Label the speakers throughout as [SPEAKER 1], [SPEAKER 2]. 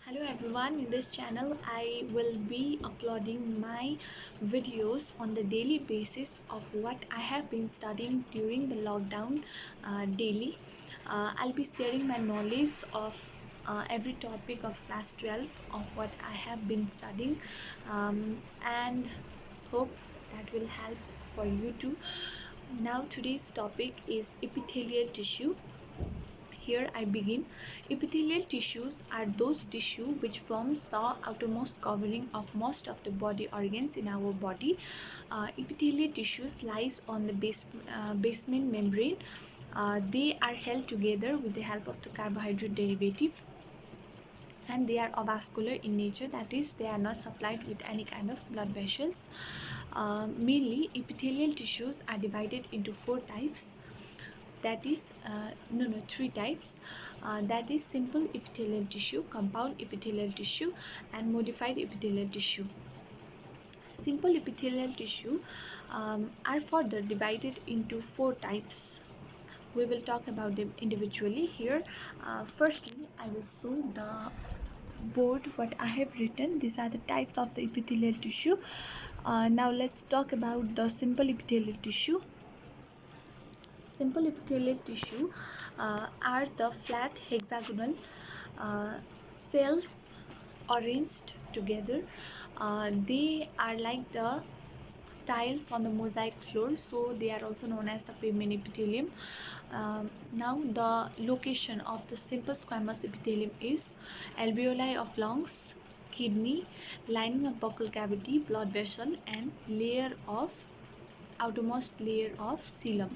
[SPEAKER 1] Hello everyone, in this channel I will be uploading my videos on the daily basis of what I have been studying during the lockdown daily. I'll be sharing my knowledge of every topic of class 12 of what I have been studying, and hope that will help for you too. Now today's topic is epithelial tissue. Here I begin. Epithelial tissues are those tissue which forms the outermost covering of most of the body organs in our body. Epithelial tissues lies on the basement membrane. They are held together with the help of the carbohydrate derivative, and they are avascular in nature, that is they are not supplied with any kind of blood vessels. Mainly epithelial tissues are divided into four types, that is three types, that is simple epithelial tissue, compound epithelial tissue, and modified epithelial tissue. Simple epithelial tissue are further divided into four types. We will talk about them individually here. Firstly, I will show the board what I have written. These are the types of the epithelial tissue. Now let's talk about the simple epithelial tissue. Simple epithelial tissue are the flat hexagonal cells arranged together. They are like the tiles on the mosaic floor, so they are also known as the pavement epithelium. Now the location of the simple squamous epithelium is alveoli of lungs, kidney, lining of buccal cavity, blood vessel, and layer of outermost layer of coelom.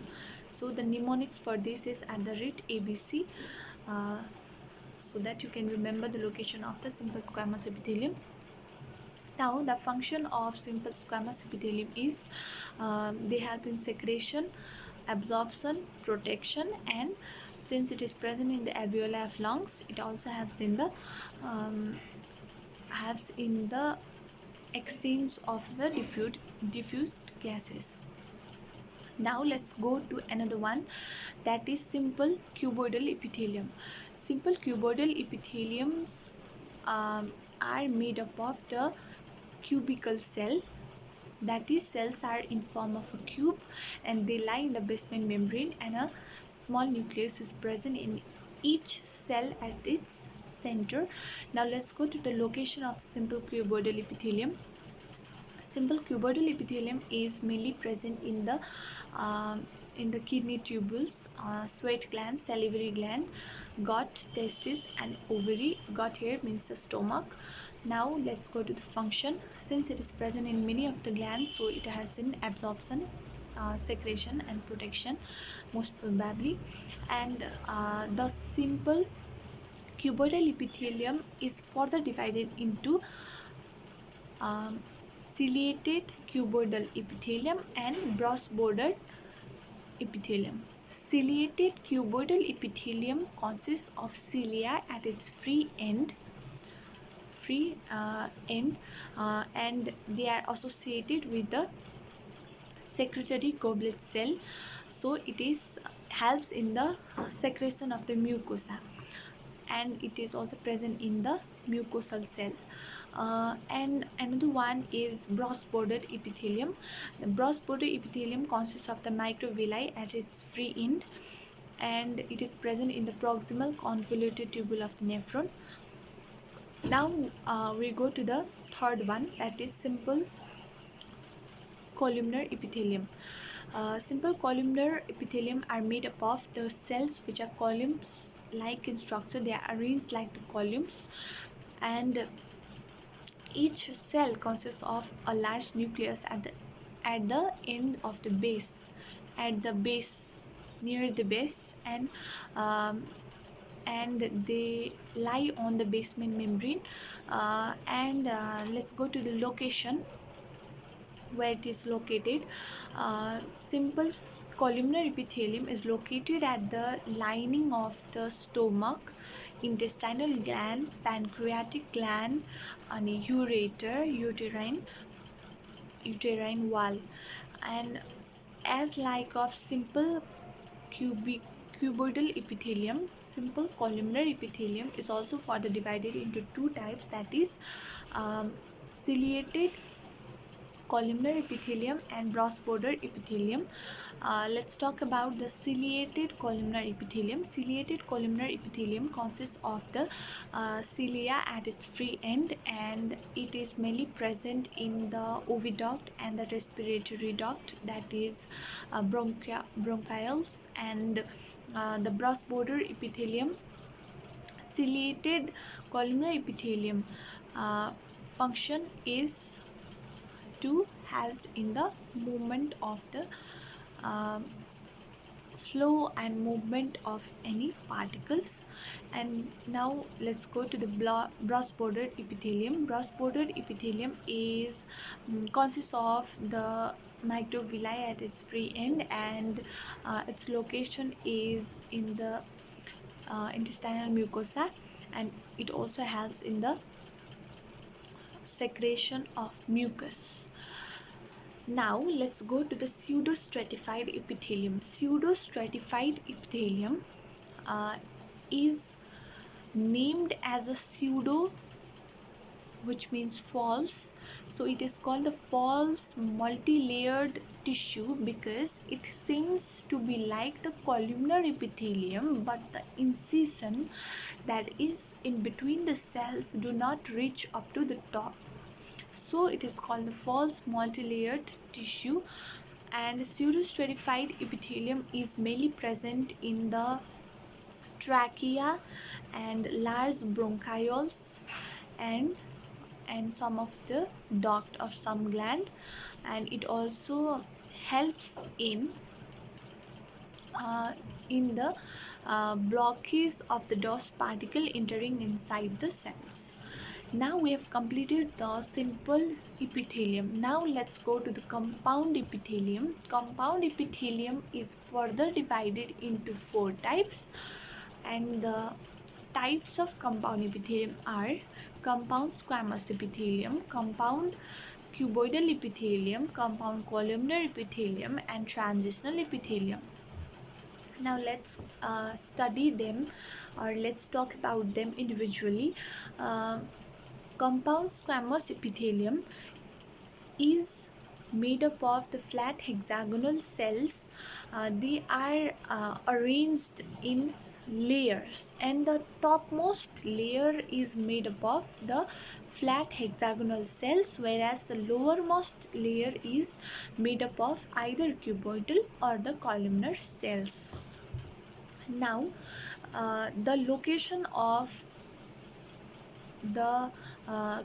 [SPEAKER 1] So the mnemonics for this is at the rate ABC, so that you can remember the location of the simple squamous epithelium. Now the function of simple squamous epithelium is they help in secretion, absorption, protection, and since it is present in the alveoli of lungs, it also helps in the exchange of the diffused gases. Now let's go to another one, that is simple cuboidal epithelium. Simple cuboidal epitheliums are made up of the cubical cell, that is cells are in form of a cube and they lie in the basement membrane, and a small nucleus is present in each cell at its center. Now let's go to the location of the simple cuboidal epithelium. Simple cuboidal epithelium is mainly present in the kidney tubules, sweat gland, salivary gland, gut, testis, and ovary. Gut here means the stomach. Now let's go to the function. Since it is present in many of the glands, so it helps in absorption, secretion, and protection most probably. And the simple cuboidal epithelium is further divided into um, ciliated cuboidal epithelium and broad bordered epithelium. Ciliated cuboidal epithelium consists of cilia at its free end, and they are associated with the secretory goblet cell, so it is helps in the secretion of the mucosa, and it is also present in the mucosal cell. And another one is broad bordered epithelium. The broad bordered epithelium consists of the microvilli at its free end, and it is present in the proximal convoluted tubule of the nephron. Now we go to the third one, that is simple columnar epithelium. Simple columnar epithelium are made up of the cells which are columns like in structure. They are arranged like the columns, and each cell consists of a large nucleus at the end of the base, at the base, near the base, and they lie on the basement membrane. And let's go to the location where it is located. Simple columnar epithelium is located at the lining of the stomach, intestinal gland, pancreatic gland, and ureter, uterine wall. And as like of simple cubic cuboidal epithelium, simple columnar epithelium is also further divided into two types, that is ciliated columnar epithelium and broad border epithelium. Let's talk about the ciliated columnar epithelium. Ciliated columnar epithelium consists of the cilia at its free end, and it is mainly present in the oviduct and the respiratory duct, that is bronchioles, and the broad border epithelium. Ciliated columnar epithelium function is to help in the movement of the flow and movement of any particles. And now let's go to the broad bordered epithelium. Broad bordered epithelium is consists of the microvilli at its free end, and its location is in the intestinal mucosa, and it also helps in the secretion of mucus. Now let's go to the pseudostratified epithelium. Pseudostratified epithelium is named as a pseudo, which means false. So it is called the false multi-layered tissue because it seems to be like the columnar epithelium, but the incision that is in between the cells do not reach up to the top. So it is called the false multi-layered tissue. And pseudostratified epithelium is mainly present in the trachea and large bronchioles and some of the duct of some gland, and it also helps in the blockage of the dust particle entering inside the cells. Now we have completed the simple epithelium. Now let's go to the compound epithelium. Compound epithelium is further divided into four types, and the types of compound epithelium are compound squamous epithelium, compound cuboidal epithelium, compound columnar epithelium, and transitional epithelium. Now let's study them, or let's talk about them individually. Compound squamous epithelium is made up of the flat hexagonal cells. They are arranged in layers, and the topmost layer is made up of the flat hexagonal cells, whereas the lowermost layer is made up of either cuboidal or the columnar cells. Now the location of the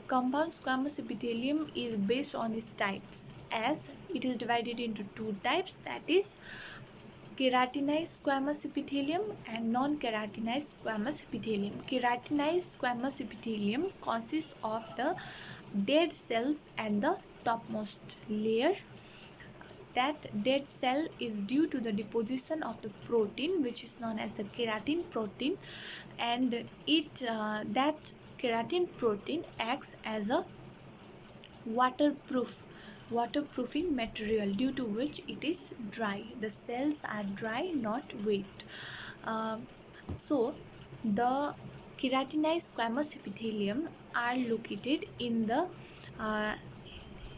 [SPEAKER 1] compound squamous epithelium is based on its types, as it is divided into two types, that is keratinized squamous epithelium and non-keratinized squamous epithelium. Keratinized squamous epithelium consists of the dead cells at the topmost layer. That dead cell is due to the deposition of the protein, which is known as the keratin protein, and that keratin protein acts as a waterproofing material, due to which it is dry. The cells are dry, not wet. So the keratinized squamous epithelium are located in the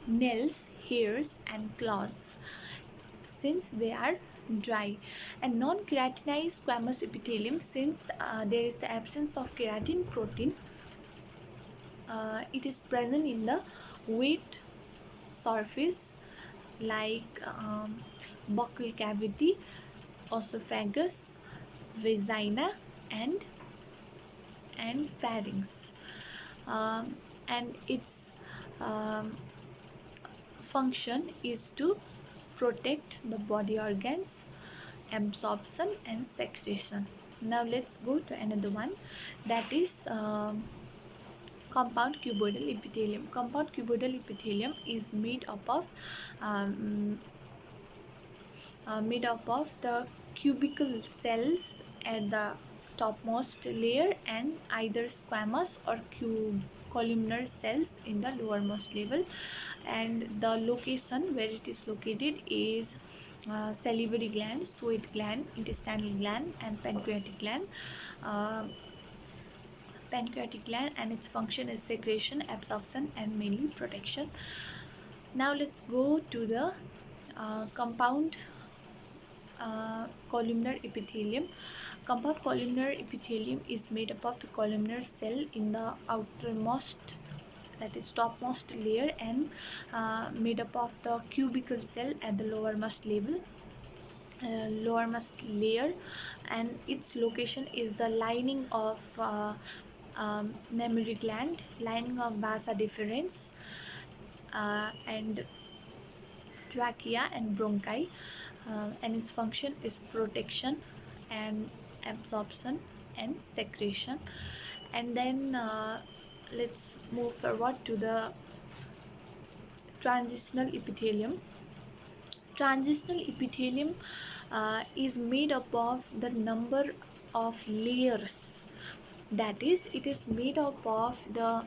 [SPEAKER 1] nails, hairs, and claws, since they are dry. And non-keratinized squamous epithelium, since there is the absence of keratin protein, it is present in the wet surface like buccal cavity, esophagus, vagina, and pharynx. And its function is to protect the body organs, absorption, and secretion. Now let's go to another one, that is compound cuboidal epithelium. Compound cuboidal epithelium is made up of the cubical cells at the topmost layer and either squamous or columnar cells in the lowermost level. And the location where it is located is salivary gland, sweat gland, intestinal gland, and pancreatic gland. Uh, and its function is secretion, absorption, and mainly protection. Now let's go to the compound columnar epithelium. Compound columnar epithelium is made up of the columnar cell in the outermost, that is topmost layer, and made up of the cubicle cell at the lowermost layer, and its location is the lining of mammary gland, lining of vasa deferens, and trachea and bronchi, and its function is protection and absorption and secretion. And then let's move forward to the transitional epithelium. Transitional epithelium is made up of the number of layers, that is, it is made up of the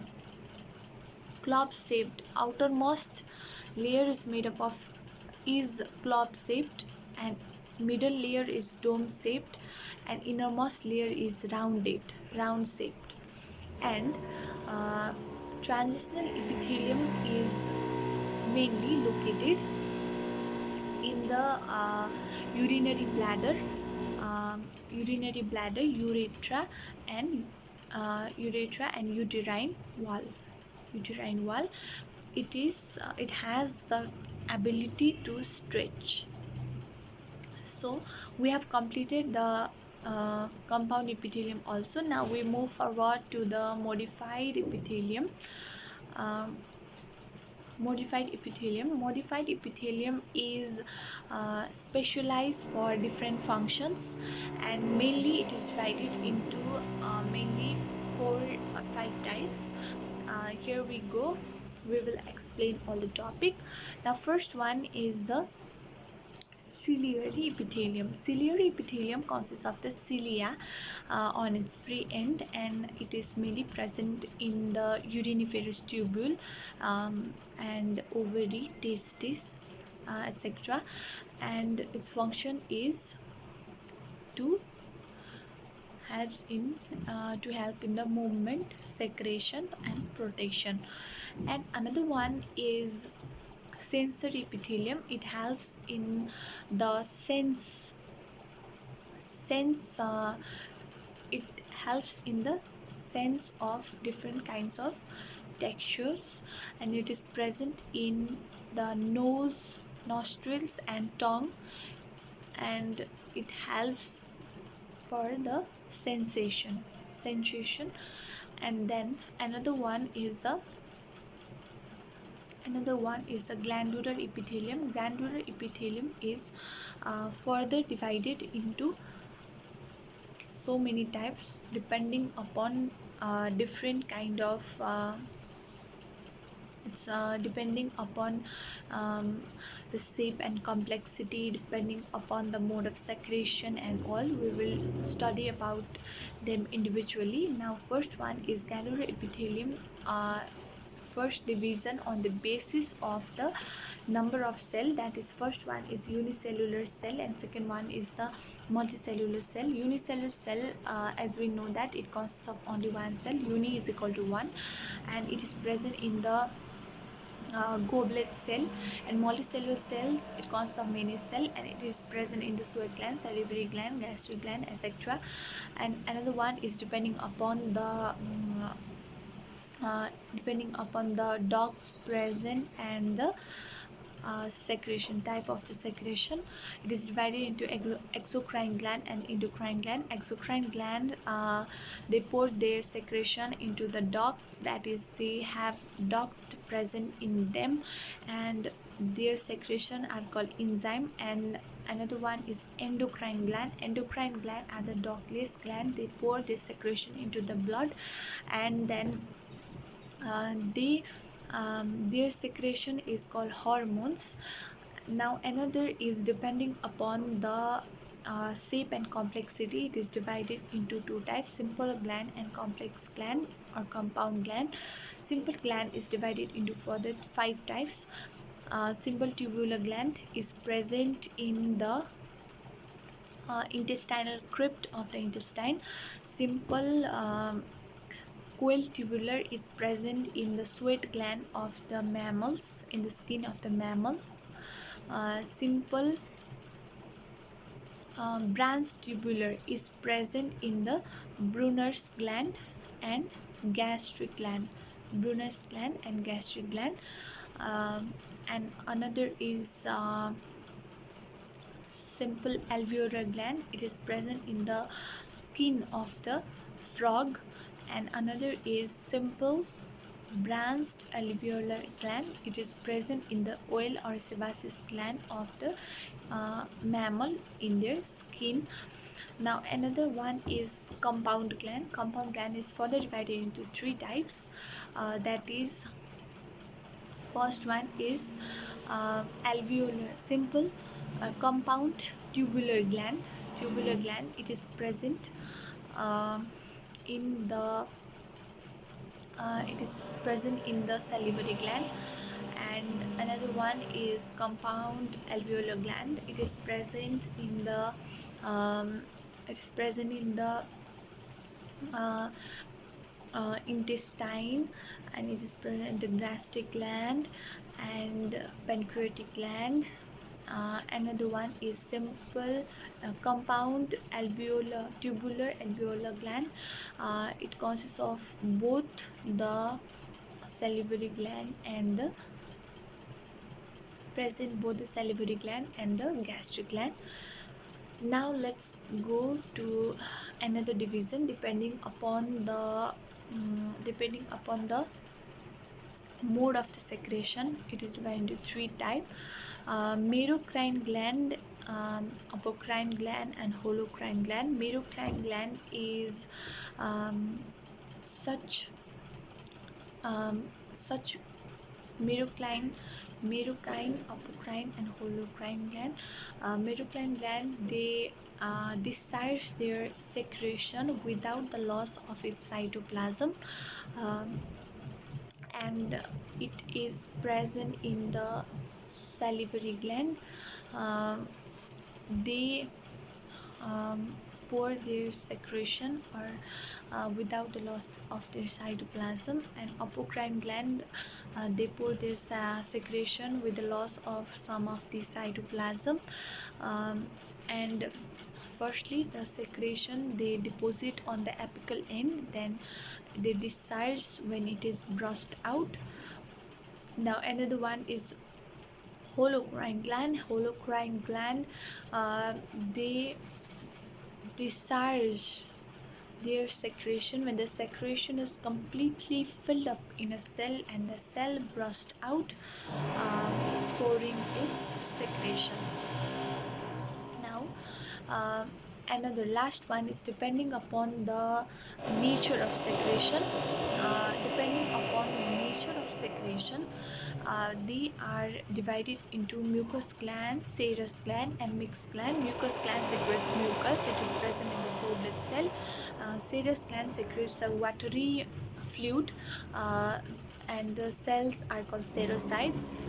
[SPEAKER 1] globe shaped. Outermost layer is made up of is globe shaped, and middle layer is dome shaped, and innermost layer is round shaped. And transitional epithelium is mainly located in the urinary bladder, urethra, and uterine wall. It has the ability to stretch. So we have completed the compound epithelium also. Now we move forward to the modified epithelium. um, Modified epithelium is specialized for different functions, and mainly it is divided into mainly 4 or 5 types. Here we go, we will explain all the topic. Now first one is the ciliary epithelium. Ciliary epithelium consists of the cilia on its free end, and it is mainly present in the uriniferous tubule, and ovary, testis, etc. And its function is to help in the movement, secretion, and protection. And another one is sensory epithelium. It helps in the it helps in the sense of different kinds of textures, and it is present in the nose, nostrils, and tongue, and it helps for the sensation. And then another one is the glandular epithelium. Glandular epithelium is further divided into so many types depending upon different kind of it's depending upon the shape and complexity, depending upon the mode of secretion and all. We will study about them individually. Now first one is glandular epithelium. First division on the basis of the number of cell, that is, first one is unicellular cell and second one is the multicellular cell. Unicellular cell, as we know that it consists of only one cell. Uni is equal to 1, and it is present in the goblet cell. And multicellular cells, it consists of many cells, and it is present in the sweat gland, salivary gland, gastric gland, etc. And another one is depending upon the ducts present and the secretion, type of the secretion. It is divided into exocrine gland and endocrine gland. Exocrine gland, they pour their secretion into the duct, that is, they have duct present in them, and their secretion are called enzyme. And another one is endocrine gland. Endocrine gland are the ductless gland. They pour their secretion into the blood, and then their secretion is called hormones. Now another is depending upon the shape and complexity, it is divided into two types: simple gland and complex gland or compound gland. Simple gland is divided into further 5 types. Simple tubular gland is present in the intestinal crypt of the intestine. Simple coel tubular is present in the sweat gland of the mammals, in the skin of the mammals. Simple branch tubular is present in the Brunner's gland and gastric gland. Brunner's gland and gastric gland. And another is simple alveolar gland. It is present in the skin of the frog. And another is simple branched alveolar gland. It is present in the oil or sebaceous gland of the mammal in their skin. Now another one is compound gland. Compound gland is further divided into 3 types. That is, first one is alveolar simple compound tubular gland. Tubular gland, it is present in the salivary gland. And another one is compound alveolar gland. It is present in the uh, intestine, and it is present in the gastric gland and pancreatic gland. Another one is simple compound tubular alveolar gland. It consists of both the salivary gland and the salivary gland and the gastric gland. Now let's go to another division depending upon the mode of the secretion. It is divided into 3 types: merocrine gland, apocrine gland, and holocrine gland. Merocrine gland is such merocrine, apocrine, and holocrine gland. Merocrine gland, they discharge their secretion without the loss of its cytoplasm, and it is present in the salivary gland. They pour their secretion or without the loss of their cytoplasm. And apocrine gland, they pour their secretion with the loss of some of the cytoplasm. And firstly, the secretion they deposit on the apical end, then they discharge when it is brushed out. Now another one is holocrine gland. Holocrine gland, they discharge their secretion when the secretion is completely filled up in a cell and the cell burst out, pouring its secretion. Now another last one is depending upon the nature of secretion. They are divided into mucous gland, serous gland, and mixed gland. Mucous gland secretes mucus. It is present in the whole blood cell. Serous gland secretes a watery fluid, and the cells are called serocytes.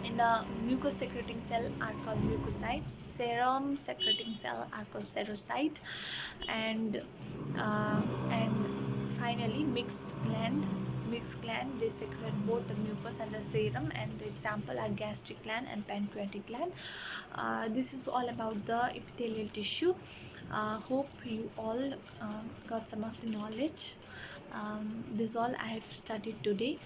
[SPEAKER 1] In the mucus secreting cell are called mucocytes. Serum secreting cell are called serocyte. And finally mixed gland, they secrete both the mucus and the serum, and the example are gastric gland and pancreatic gland. This is all about the epithelial tissue. Hope you all got some of the knowledge. This is all I have studied today.